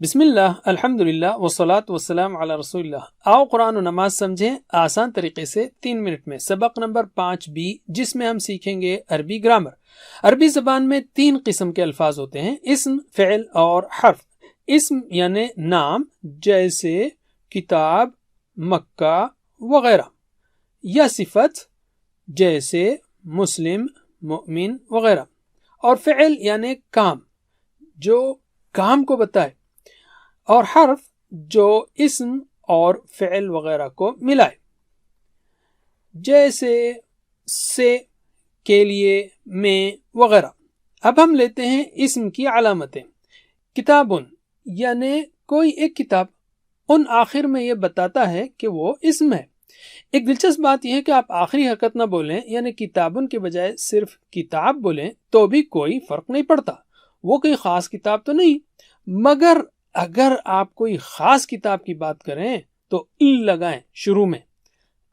بسم اللہ، الحمدللہ والصلاۃ والسلام علی رسول اللہ۔ آؤ قرآن و نماز سمجھیں آسان طریقے سے 3 منٹ میں۔ سبق نمبر 5B، جس میں ہم سیکھیں گے عربی گرامر۔ عربی زبان میں 3 قسم کے الفاظ ہوتے ہیں: اسم، فعل اور حرف۔ اسم یعنی نام، جیسے کتاب، مکہ وغیرہ، یا صفت جیسے مسلم، مؤمن وغیرہ۔ اور فعل یعنی کام، جو کام کو بتائے۔ اور حرف جو اسم اور فعل وغیرہ کو ملائے، جیسے سے، کے لیے، میں وغیرہ۔ اب ہم لیتے ہیں اسم کی علامتیں۔ کتابن یعنی کوئی ایک کتاب، ان آخر میں یہ بتاتا ہے کہ وہ اسم ہے۔ ایک دلچسپ بات یہ ہے کہ آپ آخری حرکت نہ بولیں، یعنی کتابن کے بجائے صرف کتاب بولیں تو بھی کوئی فرق نہیں پڑتا، وہ کوئی خاص کتاب تو نہیں۔ مگر اگر آپ کوئی خاص کتاب کی بات کریں تو ال لگائیں شروع میں،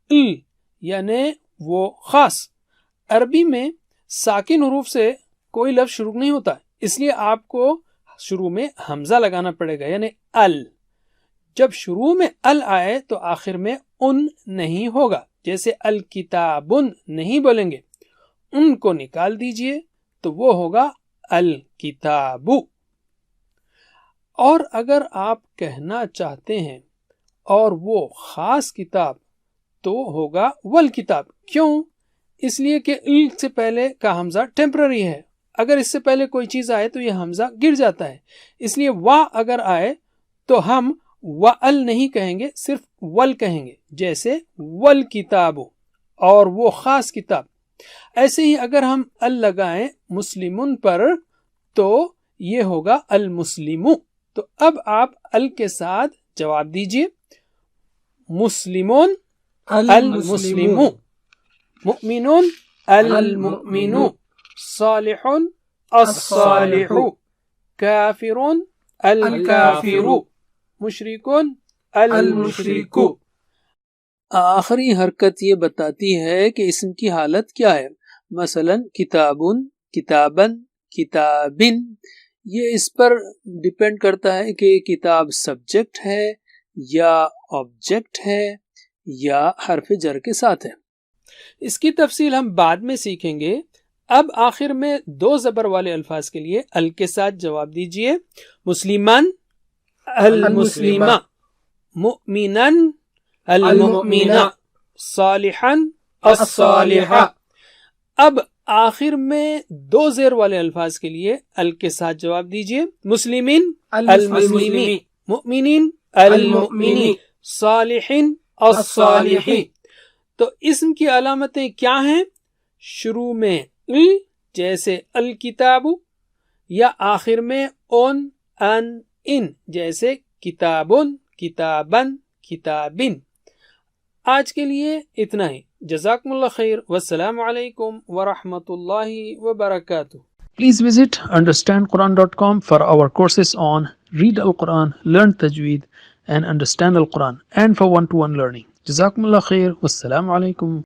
ال یعنی وہ خاص۔ عربی میں ساکن حروف سے کوئی لفظ شروع نہیں ہوتا، اس لیے آپ کو شروع میں حمزہ لگانا پڑے گا، یعنی ال۔ جب شروع میں ال آئے تو آخر میں ان نہیں ہوگا، جیسے الکتابن نہیں بولیں گے، ان کو نکال دیجئے تو وہ ہوگا الکتابو۔ اور اگر آپ کہنا چاہتے ہیں اور وہ خاص کتاب تو ہوگا والکتاب۔ کیوں؟ اس لیے کہ ال سے پہلے کا حمزہ ٹیمپرری ہے، اگر اس سے پہلے کوئی چیز آئے تو یہ حمزہ گر جاتا ہے، اس لیے وا اگر آئے تو ہم وَأَل نہیں کہیں گے، صرف ول کہیں گے، جیسے والکتاب، اور وہ خاص کتاب۔ ایسے ہی اگر ہم ال لگائیں مسلمن پر تو یہ ہوگا المسلمو۔ تو اب آپ ال کے ساتھ جواب دیجئے: مسلمون المسلمو، مؤمنون المؤمنو، صالحون الصالحو، کافرون الکافرو، مشرکون المشرکو۔ آخری حرکت یہ بتاتی ہے کہ اسم کی حالت کیا ہے۔ مثلا کتابن، کتابن، کتابن۔ یہ اس پر ڈیپینڈ کرتا ہے کہ کتاب سبجیکٹ ہے یا آبجیکٹ ہے یا حرف جر کے ساتھ ہے۔ اس کی تفصیل ہم بعد میں سیکھیں گے۔ اب آخر میں 2 زبر والے الفاظ کے لیے ال کے ساتھ جواب دیجئے: مسلمان المسلمہ، مؤمنن المؤمنہ، صالحن الصالحہ۔ اب آخر میں 2 زیر والے الفاظ کے لیے ال کے ساتھ جواب دیجئے: مسلمین المسلمی، مؤمنین المؤمنی، صالحین الصالحی۔ تو اسم کی علامتیں کیا ہیں؟ شروع میں ال جیسے الکتاب، یا آخر میں اون، ان، ان جیسے کتابن، کتابن، کتابن۔ آج کے لیے اتنا ہی۔ جزاکم اللہ خیر، والسلام علیکم ورحمۃ اللہ وبرکاتہ۔ Please visit understandquran.com for our courses on Read Al-Quran, Learn Tajweed and Understand Al-Quran, and for one-to-one learning. Jazakumullah khair. Wassalamu alaikum.